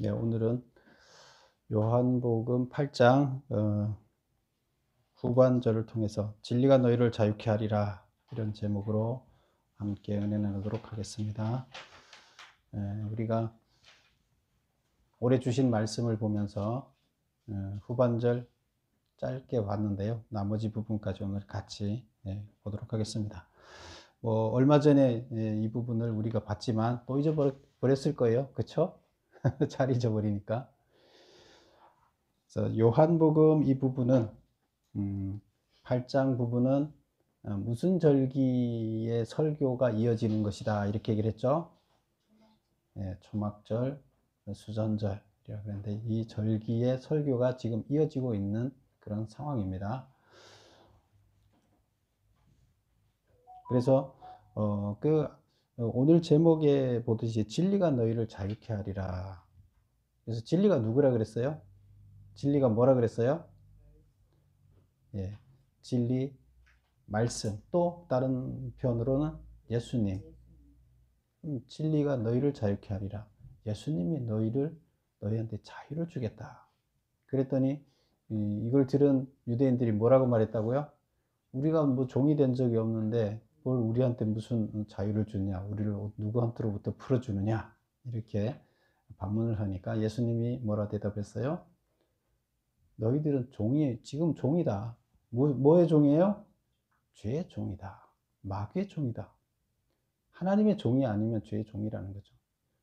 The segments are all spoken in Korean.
네, 오늘은 요한복음 8장 후반절을 통해서 진리가 너희를 자유케 하리라, 이런 제목으로 함께 은혜 나누도록 하겠습니다. 우리가 올해 주신 말씀을 보면서 후반절 짧게 봤는데요. 나머지 부분까지 오늘 같이 보도록 하겠습니다. 얼마 전에 이 부분을 우리가 봤지만 또 잊어버렸을 거예요. 그쵸? 잘 잊어버리니까. 그래서 요한복음 이 부분은 8장 부분은 무슨 절기의 설교가 이어지는 것이다, 이렇게 얘기를 했죠. 초막절, 수전절, 그런데 이 절기의 설교가 지금 이어지고 있는 그런 상황입니다. 그래서 오늘 제목에 보듯이 진리가 너희를 자유케 하리라. 그래서 진리가 누구라 그랬어요? 진리가 뭐라 그랬어요? 진리, 말씀, 또 다른 표현으로는 예수님. 진리가 너희를 자유케 하리라. 예수님이 너희한테 자유를 주겠다. 그랬더니 이걸 들은 유대인들이 뭐라고 말했다고요? 우리가 뭐 종이 된 적이 없는데 뭘 우리한테 무슨 자유를 주냐, 우리를 누구한테로부터 풀어주느냐, 이렇게 반문을 하니까 예수님이 뭐라 대답했어요? 너희들은 지금 종이다. 뭐의 종이에요? 죄의 종이다. 마귀의 종이다. 하나님의 종이 아니면 죄의 종이라는 거죠.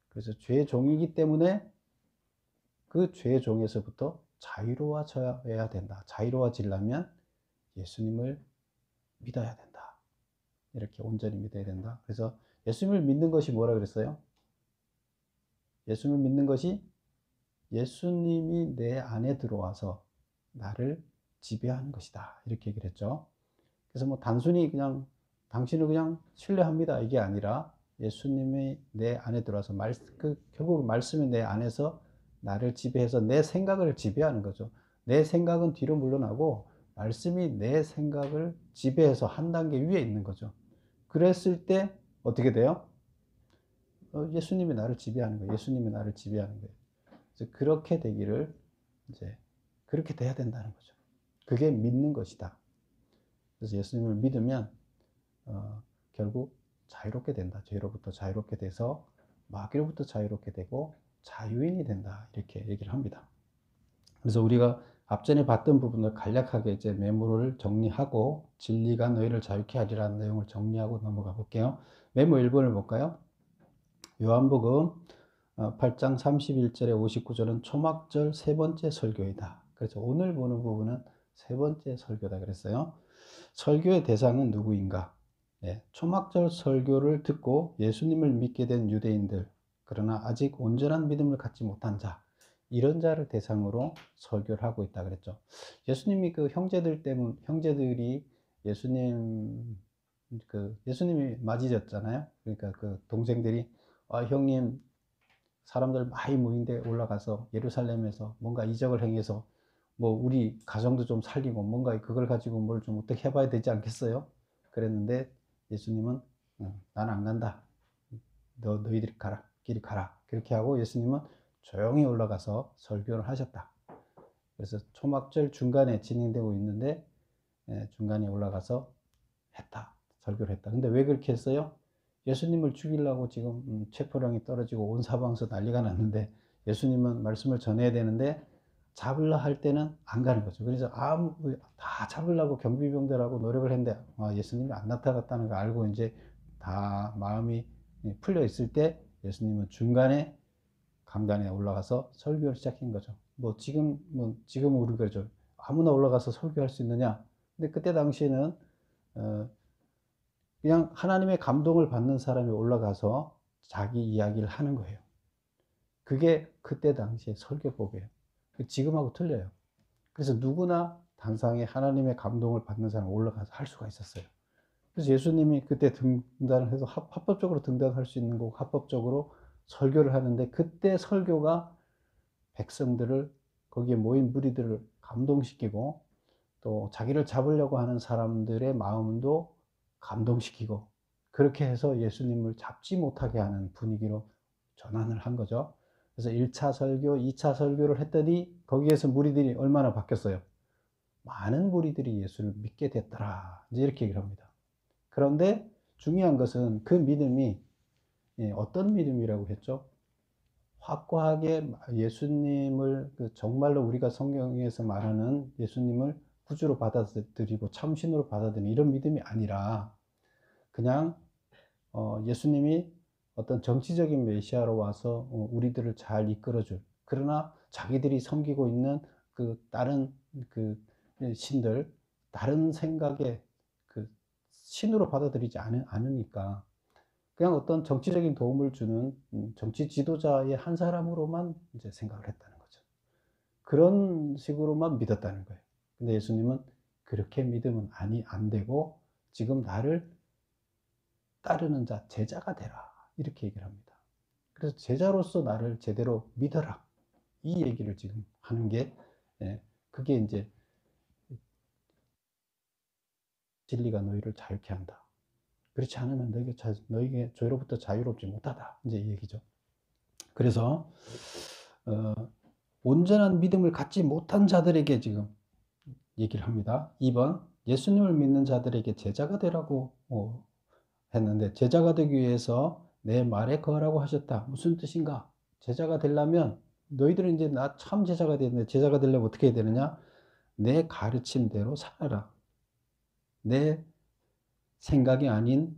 그래서 죄의 종이기 때문에 그 죄의 종에서부터 자유로워져야 된다. 자유로워지려면 예수님을 믿어야 된다. 이렇게 온전히 믿어야 된다. 그래서 예수님을 믿는 것이 뭐라 그랬어요? 예수님을 믿는 것이 예수님이 내 안에 들어와서 나를 지배하는 것이다, 이렇게 얘기를 했죠. 그래서 단순히 그냥 당신을 그냥 신뢰합니다, 이게 아니라 예수님이 내 안에 들어와서 결국 말씀이 내 안에서 나를 지배해서 내 생각을 지배하는 거죠. 내 생각은 뒤로 물러나고 말씀이 내 생각을 지배해서 한 단계 위에 있는 거죠. 그랬을 때 어떻게 돼요? 예수님이 나를 지배하는 거예요. 예수님이 나를 지배하는 거예요. 그래서 그렇게 되기를, 이제 그렇게 돼야 된다는 거죠. 그게 믿는 것이다. 그래서 예수님을 믿으면 결국 자유롭게 된다. 죄로부터 자유롭게 돼서 마귀로부터 자유롭게 되고 자유인이 된다, 이렇게 얘기를 합니다. 그래서 우리가 앞전에 봤던 부분을 간략하게 이제 메모를 정리하고 진리가 너희를 자유케 하리라는 내용을 정리하고 넘어가 볼게요. 메모 1번을 볼까요? 요한복음 8장 31절에 59절은 초막절 세 번째 설교이다. 그래서 오늘 보는 부분은 세 번째 설교다 그랬어요. 설교의 대상은 누구인가? 초막절 설교를 듣고 예수님을 믿게 된 유대인들, 그러나 아직 온전한 믿음을 갖지 못한 자, 이런 자를 대상으로 설교를 하고 있다 그랬죠. 예수님이 형제들이 예수님이 맞이졌잖아요. 그러니까 그 동생들이, 형님, 사람들 많이 모인 데 올라가서 예루살렘에서 뭔가 이적을 행해서 우리 가정도 좀 살리고 뭔가 그걸 가지고 뭘 좀 어떻게 해봐야 되지 않겠어요? 그랬는데 예수님은 나는 안 간다. 너희들이 가라. 길이 가라. 그렇게 하고 예수님은 조용히 올라가서 설교를 하셨다. 그래서 초막절 중간에 진행되고 있는데 중간에 올라가서 설교를 했다. 근데 왜 그렇게 했어요? 예수님을 죽이려고 지금 체포령이 떨어지고 온 사방에서 난리가 났는데 예수님은 말씀을 전해야 되는데 잡으려 할 때는 안 가는 거죠. 그래서 다 잡으려고 경비병들하고 노력을 했는데 예수님이 안 나타났다는 걸 알고 이제 다 마음이 풀려 있을 때 예수님은 중간에 강단에 올라가서 설교를 시작한 거죠. 지금 우리 그러죠. 아무나 올라가서 설교할 수 있느냐? 근데 그때 당시에는 그냥 하나님의 감동을 받는 사람이 올라가서 자기 이야기를 하는 거예요. 그게 그때 당시의 설교법이에요. 지금하고 틀려요. 그래서 누구나 단상에 하나님의 감동을 받는 사람이 올라가서 할 수가 있었어요. 그래서 예수님이 그때 등단을 해서 합법적으로 등단할 수 있는 거고 합법적으로 설교를 하는데, 그때 설교가 백성들을, 거기에 모인 무리들을 감동시키고 또 자기를 잡으려고 하는 사람들의 마음도 감동시키고, 그렇게 해서 예수님을 잡지 못하게 하는 분위기로 전환을 한 거죠. 그래서 1차 설교, 2차 설교를 했더니 거기에서 무리들이 얼마나 바뀌었어요? 많은 무리들이 예수를 믿게 됐더라. 이제 이렇게 얘기를 합니다. 그런데 중요한 것은 그 믿음이 어떤 믿음이라고 했죠? 확고하게 예수님을 정말로 우리가 성경에서 말하는 예수님을 구주로 받아들이고 참신으로 받아들이는 이런 믿음이 아니라 그냥 예수님이 어떤 정치적인 메시아로 와서 우리들을 잘 이끌어줄, 그러나 자기들이 섬기고 있는 그 다른 그 신들, 다른 생각의 그 신으로 받아들이지 않으니까 그냥 어떤 정치적인 도움을 주는 정치 지도자의 한 사람으로만 이제 생각을 했다는 거죠. 그런 식으로만 믿었다는 거예요. 근데 예수님은 그렇게 믿으면 안 되고 지금 나를 따르는 자, 제자가 되라. 이렇게 얘기를 합니다. 그래서 제자로서 나를 제대로 믿어라. 이 얘기를 지금 하는 게, 그게 이제 진리가 너희를 자유케 한다. 그렇지 않으면 너희에게 죄로부터 자유롭지 못하다. 이제 이 얘기죠. 그래서, 온전한 믿음을 갖지 못한 자들에게 지금 얘기를 합니다. 2번, 예수님을 믿는 자들에게 제자가 되라고 했는데, 제자가 되기 위해서 내 말에 거하라고 하셨다. 무슨 뜻인가? 제자가 되려면 너희들은 이제 나 참 제자가 되는데 제자가 되려면 어떻게 해야 되느냐? 내 가르침대로 살아라. 내 생각이 아닌,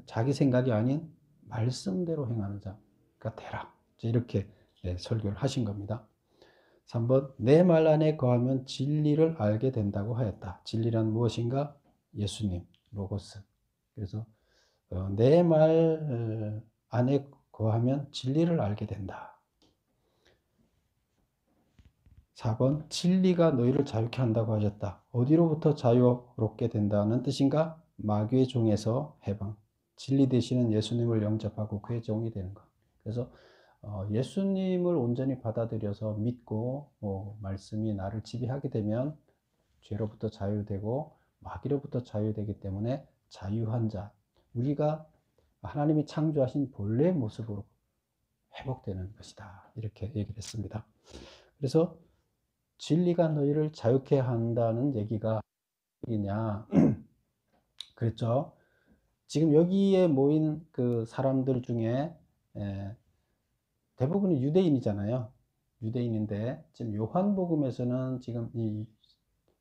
자기 생각이 아닌 말씀대로 행하는 자가 되라. 이렇게 설교를 하신 겁니다. 3번, 내 말 안에 거하면 진리를 알게 된다고 하였다. 진리란 무엇인가? 예수님, 로고스. 그래서 내 말 안에 거하면 진리를 알게 된다. 4번, 진리가 너희를 자유케 한다고 하셨다. 어디로부터 자유롭게 된다는 뜻인가? 마귀의 종에서 해방. 진리 되시는 예수님을 영접하고 그의 종이 되는 것. 그래서 예수님을 온전히 받아들여서 믿고 말씀이 나를 지배하게 되면 죄로부터 자유되고 마귀로부터 자유되기 때문에 자유한 자, 우리가 하나님이 창조하신 본래의 모습으로 회복되는 것이다. 이렇게 얘기를 했습니다. 그래서 진리가 너희를 자유케 한다는 얘기가 뭐냐 그랬죠. 지금 여기에 모인 그 사람들 중에 대부분이 유대인이잖아요. 유대인인데 지금 요한복음에서는 지금 이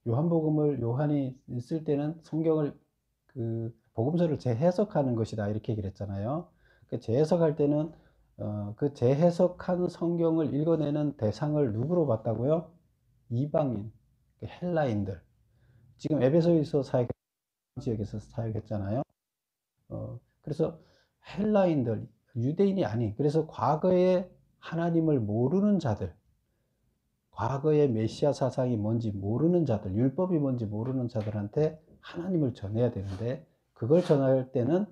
요한복음을 요한이 쓸 때는 성경을 그 복음서를 재해석하는 것이다 이렇게 얘기를 했잖아요. 그 재해석할 때는 그 재해석한 성경을 읽어내는 대상을 누구로 봤다고요? 이방인, 그 헬라인들. 지금 에베소에서 사역 지역에서 사역했잖아요. 그래서 헬라인들, 유대인이 아닌, 그래서 과거에 하나님을 모르는 자들, 과거의 메시아 사상이 뭔지 모르는 자들, 율법이 뭔지 모르는 자들한테 하나님을 전해야 되는데, 그걸 전할 때는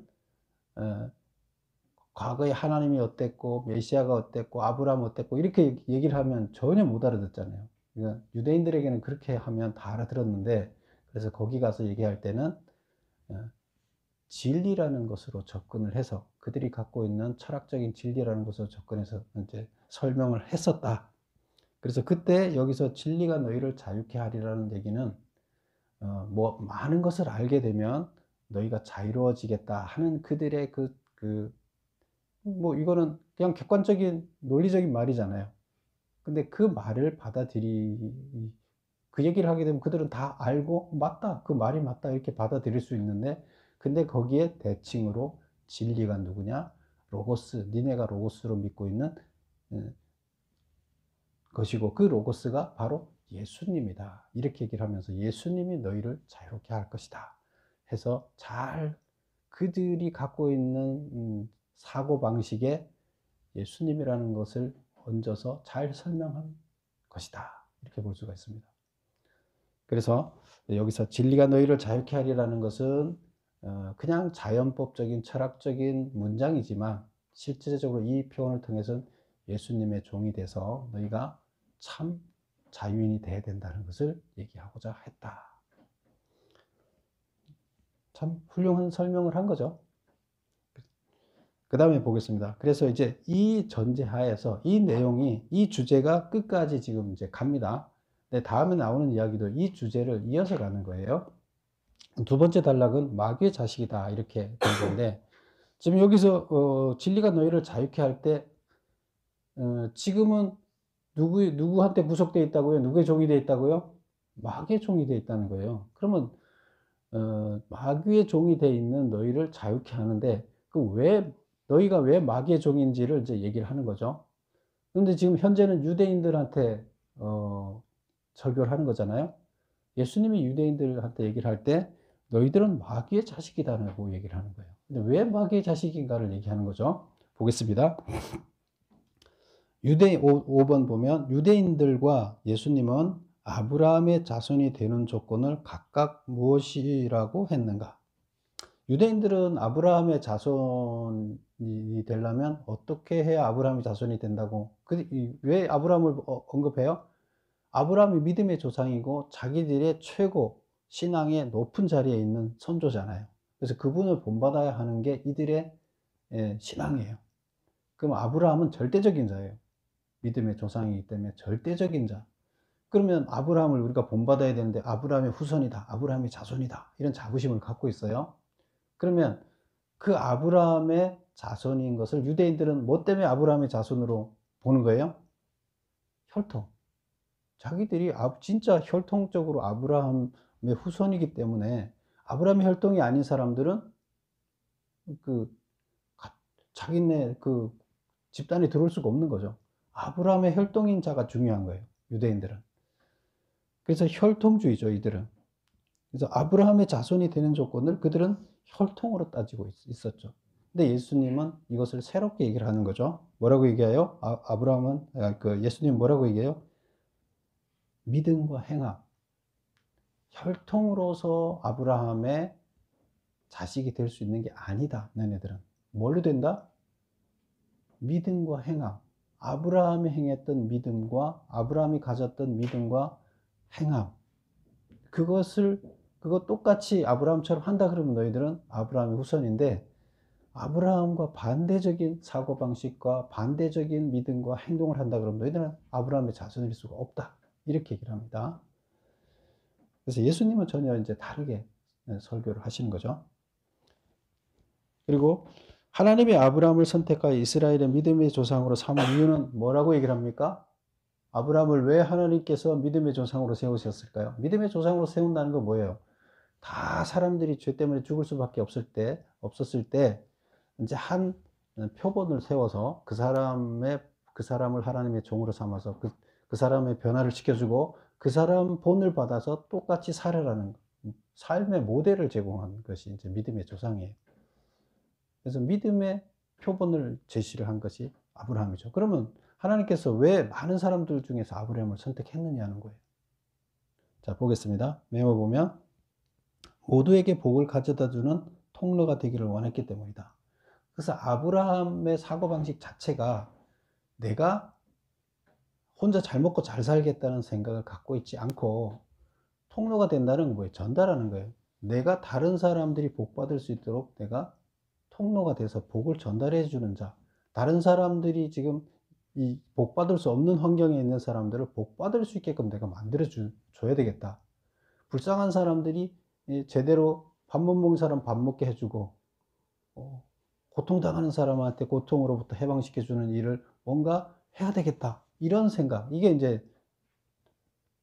과거에 하나님이 어땠고 메시아가 어땠고 아브라함 어땠고 이렇게 얘기를 하면 전혀 못 알아듣잖아요. 그러니까 유대인들에게는 그렇게 하면 다 알아들었는데, 그래서 거기 가서 얘기할 때는 진리라는 것으로 접근을 해서 그들이 갖고 있는 철학적인 진리라는 것으로 접근해서 이제 설명을 했었다. 그래서 그때 여기서 진리가 너희를 자유케 하리라는 얘기는 뭐 많은 것을 알게 되면 너희가 자유로워지겠다 하는 그들의 뭐 이거는 그냥 객관적인 논리적인 말이잖아요. 근데 그 말을 그 얘기를 하게 되면 그들은 다 알고 맞다, 그 말이 맞다 이렇게 받아들일 수 있는데, 근데 거기에 대칭으로 진리가 누구냐? 로고스, 니네가 로고스로 믿고 있는 것이고 그 로고스가 바로 예수님이다. 이렇게 얘기를 하면서 예수님이 너희를 자유롭게 할 것이다. 해서 잘 그들이 갖고 있는 사고방식에 예수님이라는 것을 얹어서 잘 설명한 것이다. 이렇게 볼 수가 있습니다. 그래서 여기서 진리가 너희를 자유케 하리라는 것은 그냥 자연법적인 철학적인 문장이지만 실제적으로 이 표현을 통해서는 예수님의 종이 돼서 너희가 참 자유인이 돼야 된다는 것을 얘기하고자 했다. 참 훌륭한 설명을 한 거죠. 그 다음에 보겠습니다. 그래서 이제 이 전제하에서 이 내용이, 이 주제가 끝까지 지금 이제 갑니다. 근데 다음에 나오는 이야기도 이 주제를 이어서 가는 거예요. 두 번째 단락은 마귀의 자식이다. 이렇게 된 건데, 지금 여기서, 진리가 너희를 자유케 할 때, 지금은 누구한테 구속되어 있다고요? 누구의 종이 되어 있다고요? 마귀의 종이 되어 있다는 거예요. 그러면, 마귀의 종이 되어 있는 너희를 자유케 하는데, 너희가 왜 마귀의 종인지를 이제 얘기를 하는 거죠. 그런데 지금 현재는 유대인들한테, 설교를 하는 거잖아요. 예수님이 유대인들한테 얘기를 할 때, 너희들은 마귀의 자식이다라고 얘기를 하는 거예요. 근데 왜 마귀의 자식인가를 얘기하는 거죠. 보겠습니다. 5번 보면, 유대인들과 예수님은 아브라함의 자손이 되는 조건을 각각 무엇이라고 했는가? 유대인들은 아브라함의 자손이 되려면 어떻게 해야 아브라함의 자손이 된다고, 왜 아브라함을 언급해요? 아브라함이 믿음의 조상이고 자기들의 최고 신앙의 높은 자리에 있는 선조잖아요. 그래서 그분을 본받아야 하는 게 이들의 신앙이에요. 그럼 아브라함은 절대적인 자예요. 믿음의 조상이기 때문에 절대적인 자. 그러면 아브라함을 우리가 본받아야 되는데 아브라함의 후손이다, 아브라함의 자손이다, 이런 자부심을 갖고 있어요. 그러면 그 아브라함의 자손인 것을 유대인들은 뭐 때문에 아브라함의 자손으로 보는 거예요? 혈통. 자기들이 진짜 혈통적으로 아브라함의 후손이기 때문에, 아브라함의 혈통이 아닌 사람들은 자기네 집단에 들어올 수가 없는 거죠. 아브라함의 혈통인 자가 중요한 거예요, 유대인들은. 그래서 혈통주의죠, 이들은. 그래서 아브라함의 자손이 되는 조건을 그들은 혈통으로 따지고 있었죠. 근데 예수님은 이것을 새롭게 얘기를 하는 거죠. 뭐라고 얘기해요? 예수님 뭐라고 얘기해요? 믿음과 행함. 혈통으로서 아브라함의 자식이 될 수 있는 게 아니다, 너네들은. 뭘로 된다? 믿음과 행함. 아브라함이 행했던 믿음과, 아브라함이 가졌던 믿음과 행함. 그거 똑같이 아브라함처럼 한다 그러면 너희들은 아브라함의 후손인데, 아브라함과 반대적인 사고방식과 반대적인 믿음과 행동을 한다 그러면 너희들은 아브라함의 자손일 수가 없다. 이렇게 얘기를 합니다. 그래서 예수님은 전혀 이제 다르게 설교를 하시는 거죠. 그리고 하나님이 아브라함을 선택하여 이스라엘의 믿음의 조상으로 삼은 이유는 뭐라고 얘기를 합니까? 아브라함을 왜 하나님께서 믿음의 조상으로 세우셨을까요? 믿음의 조상으로 세운다는 건 뭐예요? 다 사람들이 죄 때문에 죽을 수밖에 없었을 때, 이제 한 표본을 세워서 그 사람을 하나님의 종으로 삼아서 그 사람의 변화를 시켜주고 그 사람 본을 받아서 똑같이 살아라는 삶의 모델을 제공한 것이 이제 믿음의 조상이에요. 그래서 믿음의 표본을 제시를 한 것이 아브라함이죠. 그러면 하나님께서 왜 많은 사람들 중에서 아브라함을 선택했느냐는 거예요. 자, 보겠습니다. 메모보면, 모두에게 복을 가져다 주는 통로가 되기를 원했기 때문이다. 그래서 아브라함의 사고방식 자체가 내가 혼자 잘 먹고 잘 살겠다는 생각을 갖고 있지 않고, 통로가 된다는 건 뭐예요? 전달하는 거예요. 내가 다른 사람들이 복 받을 수 있도록 내가 통로가 돼서 복을 전달해 주는 자. 다른 사람들이 지금 이 복 받을 수 없는 환경에 있는 사람들을 복 받을 수 있게끔 내가 만들어 줘야 되겠다. 불쌍한 사람들이 제대로 밥 못 먹는 사람 밥 먹게 해주고, 고통당하는 사람한테 고통으로부터 해방시켜주는 일을 뭔가 해야 되겠다. 이런 생각. 이게 이제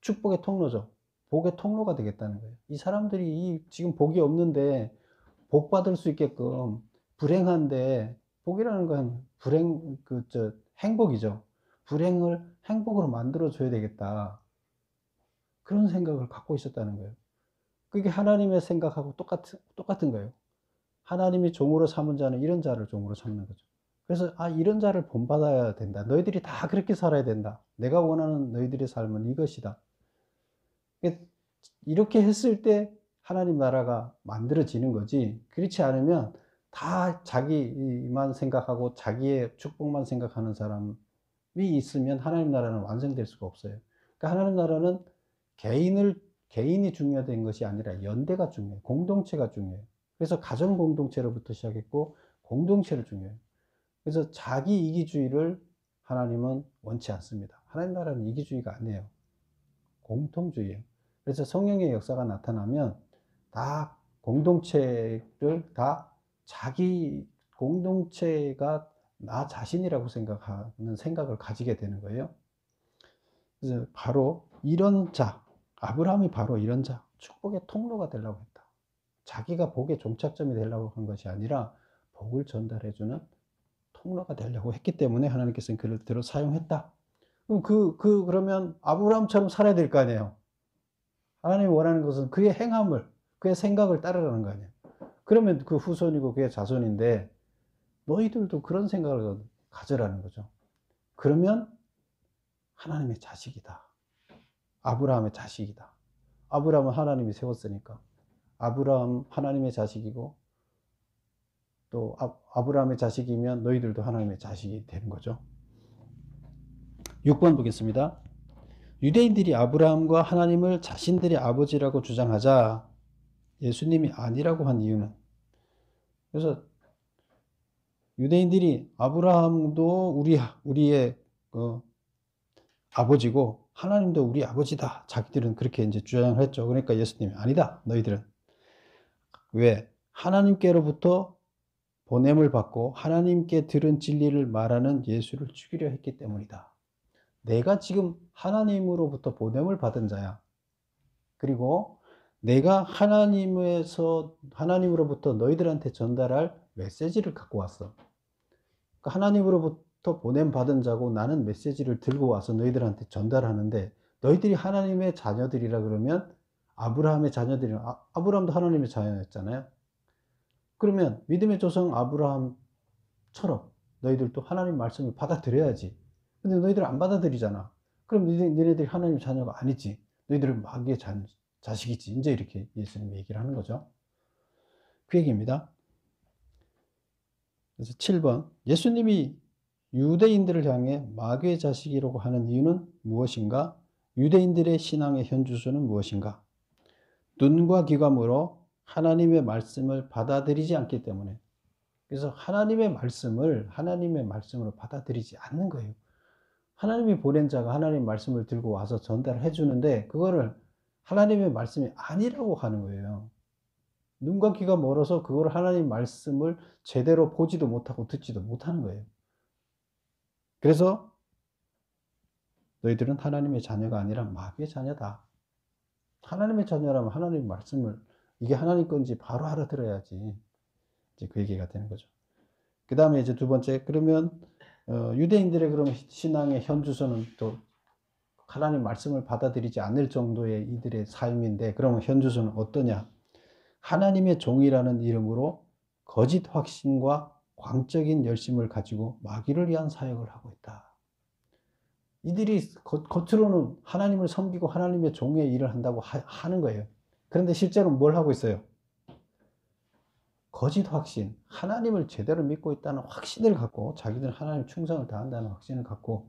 축복의 통로죠. 복의 통로가 되겠다는 거예요. 이 사람들이 지금 복이 없는데 복 받을 수 있게끔, 불행한데, 복이라는 건 행복이죠. 불행을 행복으로 만들어줘야 되겠다. 그런 생각을 갖고 있었다는 거예요. 그게 하나님의 생각하고 똑같은 거예요. 하나님이 종으로 삼은 자는 이런 자를 종으로 삼는 거죠. 그래서, 이런 자를 본받아야 된다. 너희들이 다 그렇게 살아야 된다. 내가 원하는 너희들의 삶은 이것이다. 이렇게 했을 때 하나님 나라가 만들어지는 거지, 그렇지 않으면 다 자기만 생각하고 자기의 축복만 생각하는 사람이 있으면 하나님 나라는 완성될 수가 없어요. 그러니까 하나님 나라는 개인이 중요한 것이 아니라 연대가 중요해요. 공동체가 중요해요. 그래서 가정 공동체로부터 시작했고 공동체를 중요해요. 그래서 자기 이기주의를 하나님은 원치 않습니다. 하나님 나라는 이기주의가 아니에요. 공통주의예요. 그래서 성령의 역사가 나타나면 다 공동체를 다 자기 공동체가 나 자신이라고 생각하는 생각을 가지게 되는 거예요. 그래서 바로 이런 자, 아브라함이 바로 이런 자, 축복의 통로가 되려고 했다. 자기가 복의 종착점이 되려고 한 것이 아니라 복을 전달해 주는 통로가 되려고 했기 때문에 하나님께서는 그를 들어 사용했다. 그럼 그러면 아브라함처럼 살아야 될 거 아니에요. 하나님이 원하는 것은 그의 행함을, 그의 생각을 따르라는 거 아니에요. 그러면 그 후손이고 그의 자손인데 너희들도 그런 생각을 가져라는 거죠. 그러면 하나님의 자식이다. 아브라함의 자식이다. 아브라함은 하나님이 세웠으니까. 아브라함 하나님의 자식이고 또 아브라함의 자식이면 너희들도 하나님의 자식이 되는 거죠. 6번 보겠습니다. 유대인들이 아브라함과 하나님을 자신들의 아버지라고 주장하자 예수님이 아니라고 한 이유는, 그래서 유대인들이 아브라함도 우리의 아버지고 하나님도 우리 아버지다. 자기들은 그렇게 이제 주장을 했죠. 그러니까 예수님이 아니다. 너희들은. 왜? 하나님께로부터 보냄을 받고 하나님께 들은 진리를 말하는 예수를 죽이려 했기 때문이다. 내가 지금 하나님으로부터 보냄을 받은 자야. 그리고 내가 하나님으로부터 너희들한테 전달할 메시지를 갖고 왔어. 그러니까 하나님으로부터 보냄 받은 자고 나는 메시지를 들고 와서 너희들한테 전달하는데 너희들이 하나님의 자녀들이라 그러면 아브라함의 자녀들이 아브라함도 하나님의 자녀였잖아요. 그러면 믿음의 조상 아브라함처럼 너희들도 하나님 말씀을 받아들여야지. 근데 너희들 안 받아들이잖아. 그럼 너희들이 하나님 자녀가 아니지. 너희들은 마귀의 자식이지. 이제 이렇게 예수님이 얘기를 하는 거죠. 그 얘기입니다. 그래서 7번. 예수님이 유대인들을 향해 마귀의 자식이라고 하는 이유는 무엇인가? 유대인들의 신앙의 현주소는 무엇인가? 눈과 귀감으로 하나님의 말씀을 받아들이지 않기 때문에. 그래서 하나님의 말씀으로 받아들이지 않는 거예요. 하나님이 보낸 자가 하나님 말씀을 들고 와서 전달해 주는데 그거를 하나님의 말씀이 아니라고 하는 거예요. 눈과 귀가 멀어서 그걸 하나님 말씀을 제대로 보지도 못하고 듣지도 못하는 거예요. 그래서 너희들은 하나님의 자녀가 아니라 마귀의 자녀다. 하나님의 자녀라면 하나님 말씀을 이게 하나님 건지 바로 알아들어야지. 이제 그 얘기가 되는 거죠. 그 다음에 이제 두 번째, 그러면 유대인들의 그러면 신앙의 현주소는 또 하나님 말씀을 받아들이지 않을 정도의 이들의 삶인데, 그러면 현주소는 어떠냐? 하나님의 종이라는 이름으로 거짓 확신과 광적인 열심을 가지고 마귀를 위한 사역을 하고 있다. 이들이 겉으로는 하나님을 섬기고 하나님의 종의 일을 한다고 하는 거예요. 그런데 실제로 뭘 하고 있어요? 거짓 확신, 하나님을 제대로 믿고 있다는 확신을 갖고 자기들은 하나님 충성을 다한다는 확신을 갖고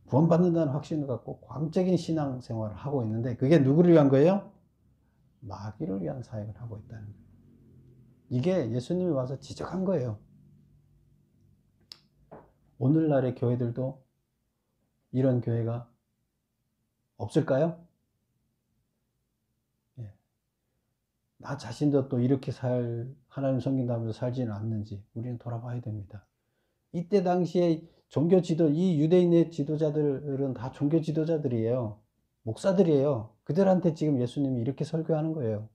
구원받는다는 확신을 갖고 광적인 신앙생활을 하고 있는데 그게 누구를 위한 거예요? 마귀를 위한 사역을 하고 있다는 거예요. 이게 예수님이 와서 지적한 거예요. 오늘날의 교회들도 이런 교회가 없을까요? 예. 나 자신도 또 이렇게 하나님 섬긴다면서 살지는 않는지 우리는 돌아봐야 됩니다. 이때 당시에 이 유대인의 지도자들은 다 종교 지도자들이에요. 목사들이에요. 그들한테 지금 예수님이 이렇게 설교하는 거예요.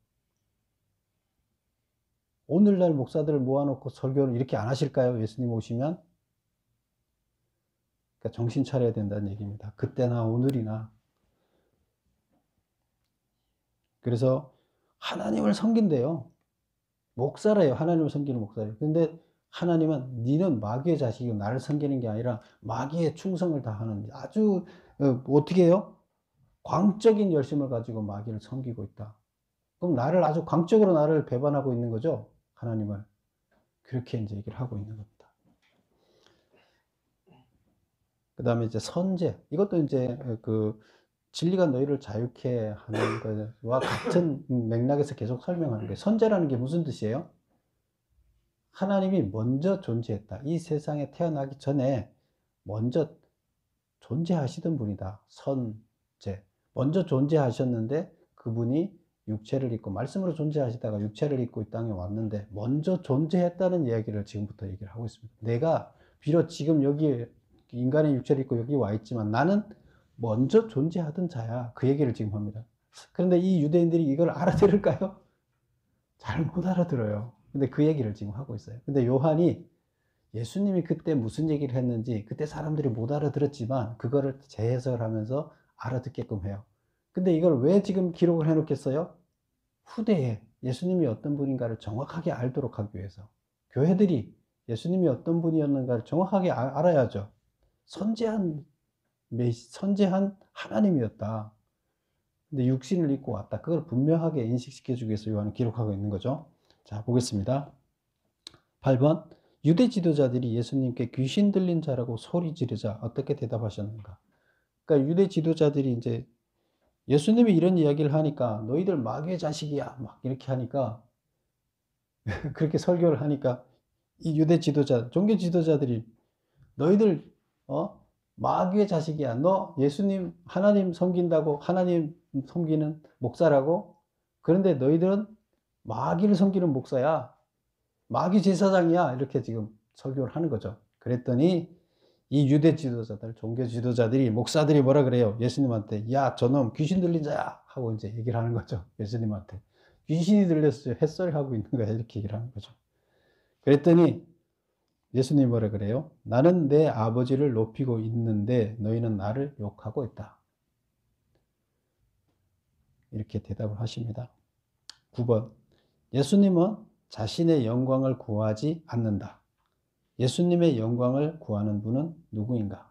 오늘날 목사들을 모아놓고 설교를 이렇게 안 하실까요? 예수님 오시면? 그러니까 정신 차려야 된다는 얘기입니다. 그때나 오늘이나. 그래서 하나님을 섬긴대요. 목사래요. 하나님을 섬기는 목사래요. 근데 하나님은 니는 마귀의 자식이고 나를 섬기는 게 아니라 마귀의 충성을 다하는 아주 어떻게 해요? 광적인 열심을 가지고 마귀를 섬기고 있다. 그럼 아주 광적으로 나를 배반하고 있는 거죠. 하나님을. 그렇게 이제 얘기를 하고 있는 겁니다. 그 다음에 이제 선제. 이것도 이제 진리가 너희를 자유케 하는 것과 같은 맥락에서 계속 설명하는 거예요. 선제라는 게 무슨 뜻이에요? 하나님이 먼저 존재했다. 이 세상에 태어나기 전에 먼저 존재하시던 분이다. 선제. 먼저 존재하셨는데 그분이 육체를 입고 말씀으로 존재하시다가 육체를 입고 이 땅에 왔는데 먼저 존재했다는 이야기를 지금부터 얘기를 하고 있습니다. 내가 비록 지금 여기 인간의 육체를 입고 여기 와 있지만 나는 먼저 존재하던 자야. 그 얘기를 지금 합니다. 그런데 이 유대인들이 이걸 알아들을까요? 잘 못 알아들어요. 근데 그 얘기를 지금 하고 있어요. 근데 요한이 예수님이 그때 무슨 얘기를 했는지 그때 사람들이 못 알아들었지만 그거를 재해석하면서 알아듣게끔 해요. 근데 이걸 왜 지금 기록을 해 놓겠어요? 후대에 예수님이 어떤 분인가를 정확하게 알도록 하기 위해서. 교회들이 예수님이 어떤 분이었는가를 정확하게 알아야죠. 선지한 하나님이었다. 근데 육신을 입고 왔다. 그걸 분명하게 인식시켜 주기 위해서 요한은 기록하고 있는 거죠. 자, 보겠습니다. 8번. 유대 지도자들이 예수님께 귀신 들린 자라고 소리 지르자 어떻게 대답하셨는가? 그러니까 유대 지도자들이 이제 예수님이 이런 이야기를 하니까 너희들 마귀의 자식이야 막 이렇게 하니까 그렇게 설교를 하니까 이 유대 지도자, 종교 지도자들이 너희들 마귀의 자식이야. 너 예수님 하나님 섬긴다고 하나님 섬기는 목사라고? 그런데 너희들은 마귀를 섬기는 목사야. 마귀 제사장이야. 이렇게 지금 설교를 하는 거죠. 그랬더니 이 유대 지도자들, 종교 지도자들이 목사들이 뭐라 그래요? 예수님한테 야 저놈 귀신 들린 자야 하고 이제 얘기를 하는 거죠. 예수님한테 귀신이 들렸어요. 햇소리 하고 있는 거야. 이렇게 얘기를 하는 거죠. 그랬더니 예수님이 뭐라 그래요? 나는 내 아버지를 높이고 있는데 너희는 나를 욕하고 있다. 이렇게 대답을 하십니다. 9번. 예수님은 자신의 영광을 구하지 않는다. 예수님의 영광을 구하는 분은 누구인가?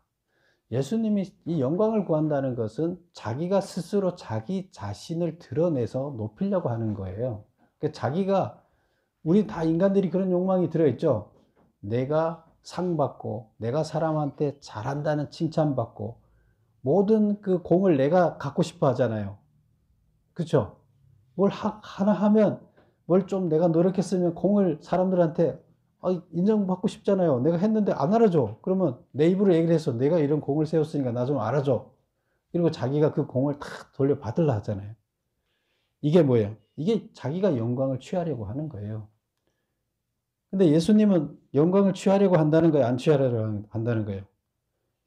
예수님이 이 영광을 구한다는 것은 자기가 스스로 자기 자신을 드러내서 높이려고 하는 거예요. 그러니까 자기가, 우리 다 인간들이 그런 욕망이 들어있죠. 내가 상 받고, 내가 사람한테 잘한다는 칭찬받고, 모든 그 공을 내가 갖고 싶어 하잖아요. 그렇죠? 뭘 하나 하면, 뭘 좀 내가 노력했으면 공을 사람들한테 인정받고 싶잖아요. 내가 했는데 안 알아줘. 그러면 내 입으로 얘기를 해서 내가 이런 공을 세웠으니까 나 좀 알아줘. 그리고 자기가 그 공을 탁 돌려받으려 하잖아요. 이게 뭐예요? 이게 자기가 영광을 취하려고 하는 거예요. 근데 예수님은 영광을 취하려고 한다는 거예요? 안 취하려고 한다는 거예요?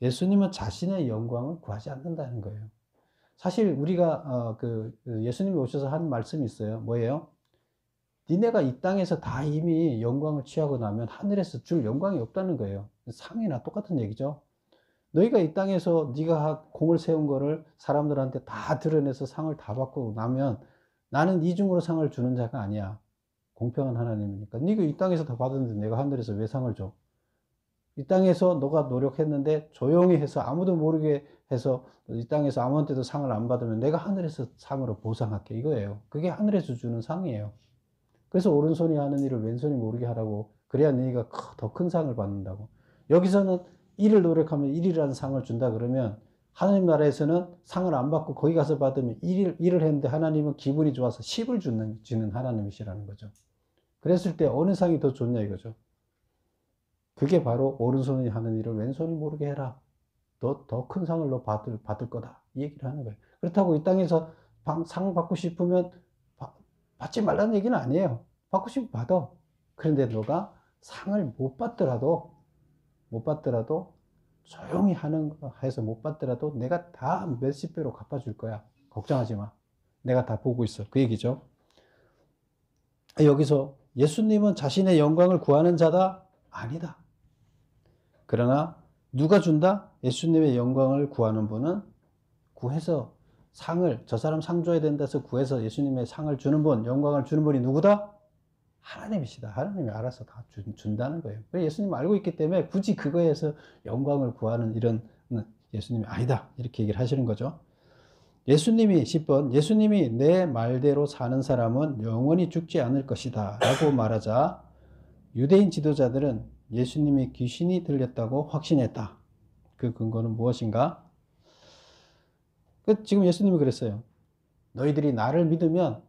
예수님은 자신의 영광을 구하지 않는다는 거예요. 사실 우리가 예수님이 오셔서 한 말씀이 있어요. 뭐예요? 니네가 이 땅에서 다 이미 영광을 취하고 나면 하늘에서 줄 영광이 없다는 거예요. 상이나 똑같은 얘기죠. 너희가 이 땅에서 네가 공을 세운 거를 사람들한테 다 드러내서 상을 다 받고 나면 나는 이중으로 상을 주는 자가 아니야. 공평한 하나님이니까. 네가 이 땅에서 다 받았는데 내가 하늘에서 왜 상을 줘? 이 땅에서 너가 노력했는데 조용히 해서 아무도 모르게 해서 이 땅에서 아무한테도 상을 안 받으면 내가 하늘에서 상으로 보상할게. 이거예요. 그게 하늘에서 주는 상이에요. 그래서 오른손이 하는 일을 왼손이 모르게 하라고. 그래야 너희가 더 큰 상을 받는다고. 여기서는 일을 노력하면 1이라는 상을 준다 그러면 하나님 나라에서는 상을 안 받고 거기 가서 받으면 일을 했는데 하나님은 기분이 좋아서 10을 주는 하나님이시라는 거죠. 그랬을 때 어느 상이 더 좋냐 이거죠. 그게 바로 오른손이 하는 일을 왼손이 모르게 해라. 더 큰 상을 너 받을 거다. 이 얘기를 하는 거예요. 그렇다고 이 땅에서 상 받고 싶으면 받지 말라는 얘기는 아니에요. 받고 싶으면 받아. 그런데 너가 상을 못 받더라도 조용히 해서 못 받더라도 내가 다 몇십 배로 갚아줄 거야. 걱정하지 마. 내가 다 보고 있어. 그 얘기죠. 여기서 예수님은 자신의 영광을 구하는 자다? 아니다. 그러나 누가 준다? 예수님의 영광을 구하는 분은 구해서 저 사람 상 줘야 된다 해서 구해서 예수님의 상을 주는 분, 영광을 주는 분이 누구다? 하나님이시다. 하나님이 알아서 다 준다는 거예요. 예수님 알고 있기 때문에 굳이 그거에서 영광을 구하는 이런 예수님이 아니다. 이렇게 얘기를 하시는 거죠. 예수님이 10번, 예수님이 내 말대로 사는 사람은 영원히 죽지 않을 것이다 라고 말하자 유대인 지도자들은 예수님이 귀신이 들렸다고 확신했다. 그 근거는 무엇인가? 지금 예수님이 그랬어요. 너희들이 나를 믿으면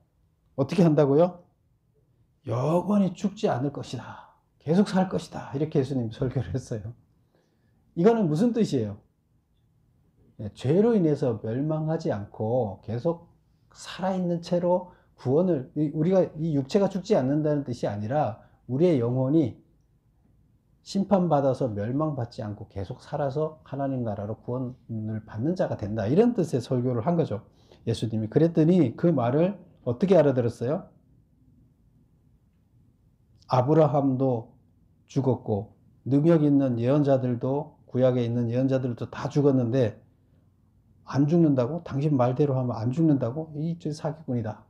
어떻게 한다고요? 영원히 죽지 않을 것이다. 계속 살 것이다. 이렇게 예수님 설교를 했어요. 이거는 무슨 뜻이에요? 죄로 인해서 멸망하지 않고 계속 살아있는 채로 구원을, 우리가 이 육체가 죽지 않는다는 뜻이 아니라 우리의 영혼이 심판받아서 멸망받지 않고 계속 살아서 하나님 나라로 구원을 받는 자가 된다. 이런 뜻의 설교를 한 거죠. 예수님이. 그랬더니 그 말을 어떻게 알아들었어요? 아브라함도 죽었고 능력 있는 예언자들도, 구약에 있는 예언자들도 다 죽었는데 안 죽는다고? 당신 말대로 하면 안 죽는다고? 이 사기꾼이다.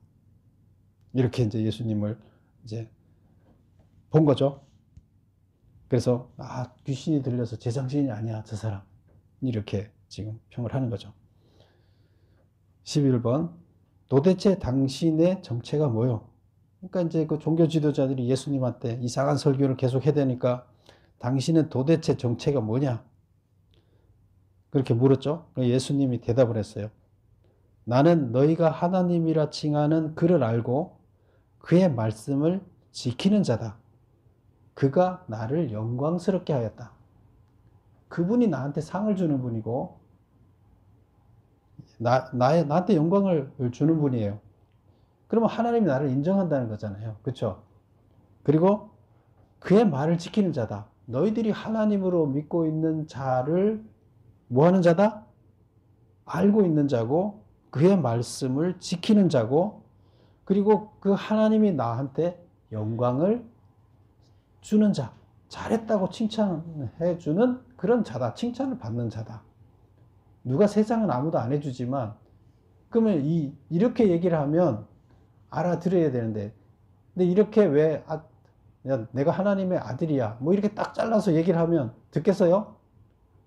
이렇게 이제 예수님을 이제 본 거죠. 그래서 귀신이 들려서 제정신이 아니야 저 사람, 이렇게 지금 평을 하는 거죠. 11번 도대체 당신의 정체가 뭐요? 그러니까 이제 그 종교 지도자들이 예수님한테 이상한 설교를 계속 해대니까 당신은 도대체 정체가 뭐냐? 그렇게 물었죠. 예수님이 대답을 했어요. 나는 너희가 하나님이라 칭하는 그를 알고 그의 말씀을 지키는 자다. 그가 나를 영광스럽게 하였다. 그분이 나한테 상을 주는 분이고 나한테 영광을 주는 분이에요. 그러면 하나님이 나를 인정한다는 거잖아요. 그렇죠? 그리고 그의 말을 지키는 자다. 너희들이 하나님으로 믿고 있는 자를 뭐 하는 자다? 알고 있는 자고 그의 말씀을 지키는 자고 그리고 그 하나님이 나한테 영광을 주는 자, 잘했다고 칭찬해 주는 그런 자다. 칭찬을 받는 자다. 누가 세상은 아무도 안 해주지만 그러면 이렇게 얘기를 하면 알아들어야 되는데, 근데 이렇게 왜 내가 하나님의 아들이야 뭐 이렇게 딱 잘라서 얘기를 하면 듣겠어요?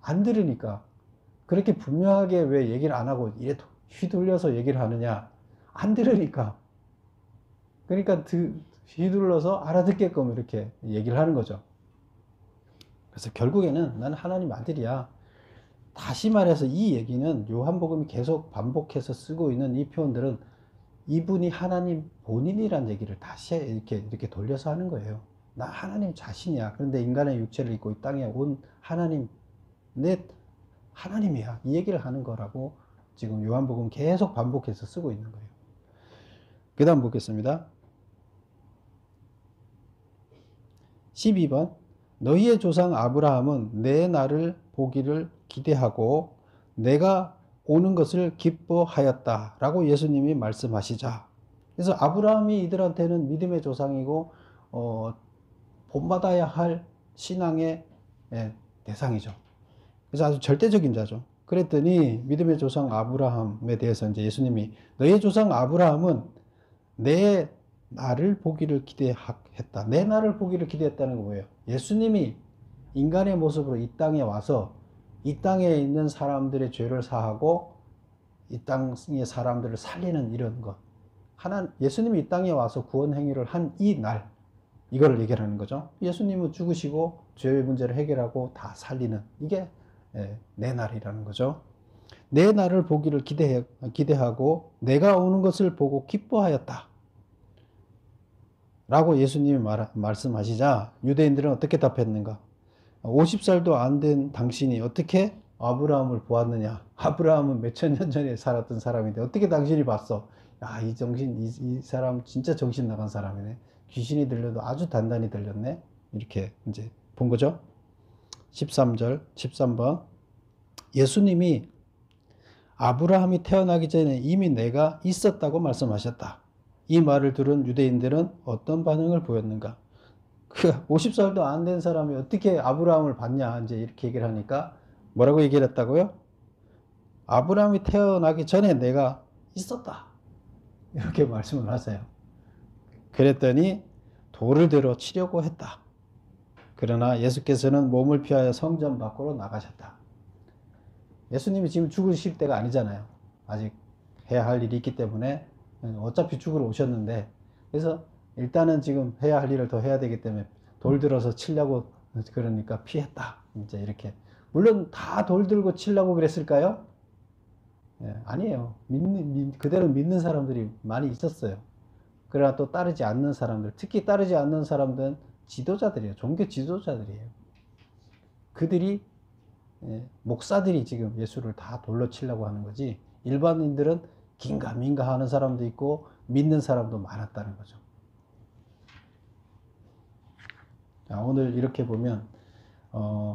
안 들으니까. 그렇게 분명하게 왜 얘기를 안 하고 이래 휘둘려서 얘기를 하느냐? 안 들으니까. 그러니까 휘둘러서 알아듣게끔 이렇게 얘기를 하는 거죠. 그래서 결국에는 나는 하나님 아들이야. 다시 말해서 이 얘기는 요한복음이 계속 반복해서 쓰고 있는 이 표현들은 이분이 하나님 본인이란 얘기를 다시 이렇게 돌려서 하는 거예요. 나 하나님 자신이야. 그런데 인간의 육체를 입고 이 땅에 온 하나님, 내 하나님이야. 이 얘기를 하는 거라고 지금 요한복음 계속 반복해서 쓰고 있는 거예요. 그 다음 보겠습니다. 12번 너희의 조상 아브라함은 내 날을 보기를 기대하고 내가 오는 것을 기뻐하였다 라고 예수님이 말씀하시자, 그래서 아브라함이 이들한테는 믿음의 조상이고 본받아야 할 신앙의 대상이죠. 그래서 아주 절대적인 자죠. 그랬더니 믿음의 조상 아브라함에 대해서 이제 예수님이 너희의 조상 아브라함은 내 나를 보기를 기대했다. 내 나를 보기를 기대했다는 거 뭐예요? 예수님이 인간의 모습으로 이 땅에 와서 이 땅에 있는 사람들의 죄를 사하고 이 땅의 사람들을 살리는 이런 것. 예수님이 이 땅에 와서 구원 행위를 한 이 날, 이걸 얘기하는 거죠. 예수님은 죽으시고 죄의 문제를 해결하고 다 살리는, 이게 내 날이라는 거죠. 내 날을 보기를 기대하고 내가 오는 것을 보고 기뻐하였다 라고 예수님이 말씀하시자 유대인들은 어떻게 답했는가? 50살도 안 된 당신이 어떻게 아브라함을 보았느냐? 아브라함은 몇천 년 전에 살았던 사람인데 어떻게 당신이 봤어? 야, 이 사람 진짜 정신 나간 사람이네. 귀신이 들려도 아주 단단히 들렸네. 이렇게 이제 본 거죠. 13번. 예수님이 아브라함이 태어나기 전에 이미 내가 있었다고 말씀하셨다. 이 말을 들은 유대인들은 어떤 반응을 보였는가? 50살도 안 된 사람이 어떻게 아브라함을 봤냐? 이제 이렇게 얘기를 하니까 뭐라고 얘기를 했다고요? 아브라함이 태어나기 전에 내가 있었다. 이렇게 말씀을 하세요. 그랬더니 돌을 들어 치려고 했다. 그러나 예수께서는 몸을 피하여 성전 밖으로 나가셨다. 예수님이 지금 죽으실 때가 아니잖아요. 아직 해야 할 일이 있기 때문에 어차피 죽으러 오셨는데, 그래서 일단은 지금 해야 할 일을 더 해야 되기 때문에 돌 들어서 치려고, 그러니까 피했다. 이제 이렇게. 물론 다 돌 들고 치려고 그랬을까요? 아니에요. 그대로 믿는 사람들이 많이 있었어요. 그러나 또 따르지 않는 사람들, 특히 따르지 않는 사람들은 지도자들이에요. 종교 지도자들이에요. 그들이 목사들이 지금 예수를 다 돌로 치려고 하는 거지, 일반인들은 긴가민가 하는 사람도 있고 믿는 사람도 많았다는 거죠. 자, 오늘 이렇게 보면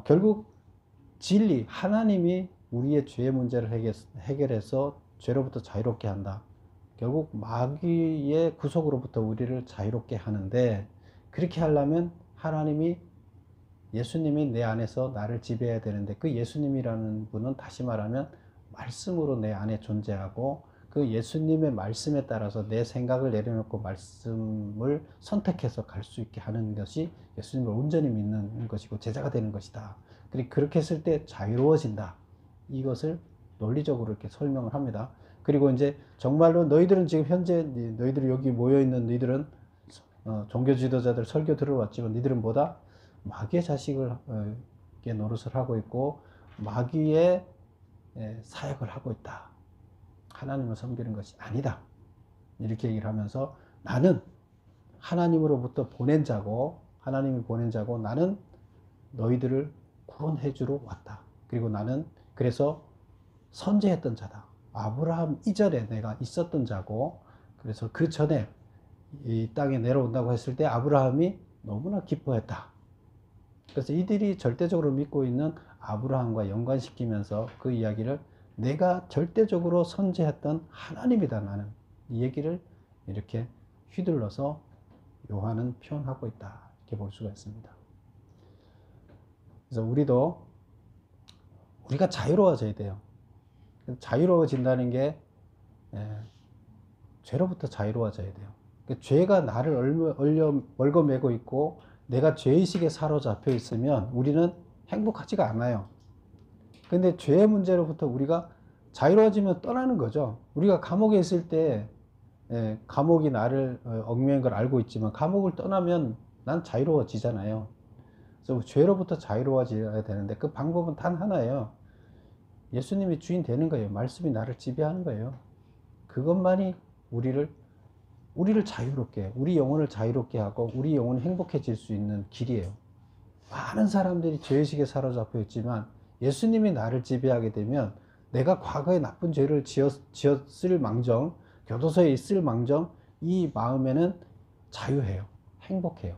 결국 진리, 하나님이 우리의 죄의 문제를 해결해서 죄로부터 자유롭게 한다. 결국 마귀의 구속으로부터 우리를 자유롭게 하는데, 그렇게 하려면 하나님이, 예수님이 내 안에서 나를 지배해야 되는데, 그 예수님이라는 분은 다시 말하면 말씀으로 내 안에 존재하고, 그 예수님의 말씀에 따라서 내 생각을 내려놓고 말씀을 선택해서 갈 수 있게 하는 것이 예수님을 온전히 믿는 것이고 제자가 되는 것이다. 그렇게 했을 때 자유로워진다. 이것을 논리적으로 이렇게 설명을 합니다. 그리고 이제 정말로 너희들은 지금 현재, 너희들이 여기 모여있는 너희들은 종교 지도자들 설교 들어왔지만 너희들은 뭐다? 마귀의 자식을 노릇을 하고 있고 마귀의 사역을 하고 있다. 하나님을 섬기는 것이 아니다. 이렇게 얘기를 하면서 나는 하나님으로부터 보낸 자고, 하나님이 보낸 자고, 나는 너희들을 구원해 주러 왔다. 그리고 나는 그래서 선지했던 자다. 아브라함 이전에 내가 있었던 자고, 그래서 그 전에 이 땅에 내려온다고 했을 때 아브라함이 너무나 기뻐했다. 그래서 이들이 절대적으로 믿고 있는 아브라함과 연관시키면서 그 이야기를 내가 절대적으로 선지했던 하나님이다, 나는. 이 얘기를 이렇게 휘둘러서 요한은 표현하고 있다. 이렇게 볼 수가 있습니다. 그래서 우리가 자유로워져야 돼요. 자유로워진다는 게 죄로부터 자유로워져야 돼요. 죄가 나를 얽어매고 있고 내가 죄의식에 사로잡혀 있으면 우리는 행복하지가 않아요. 근데 죄의 문제로부터 우리가 자유로워지면 떠나는 거죠. 우리가 감옥에 있을 때 감옥이 나를 얽매인 걸 알고 있지만 감옥을 떠나면 난 자유로워지잖아요. 그래서 죄로부터 자유로워져야 되는데 그 방법은 단 하나예요. 예수님이 주인 되는 거예요. 말씀이 나를 지배하는 거예요. 그것만이 우리를 자유롭게, 우리 영혼을 자유롭게 하고 우리 영혼이 행복해질 수 있는 길이에요. 많은 사람들이 죄의식에 사로잡혀 있지만 예수님이 나를 지배하게 되면 내가 과거에 나쁜 죄를 지었을 망정, 교도소에 있을 망정, 이 마음에는 자유해요. 행복해요.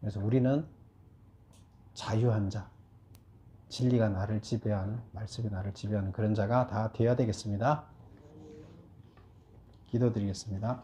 그래서 우리는 자유한 자, 진리가 나를 지배하는, 말씀이 나를 지배하는 그런 자가 다 되어야 되겠습니다. 기도드리겠습니다.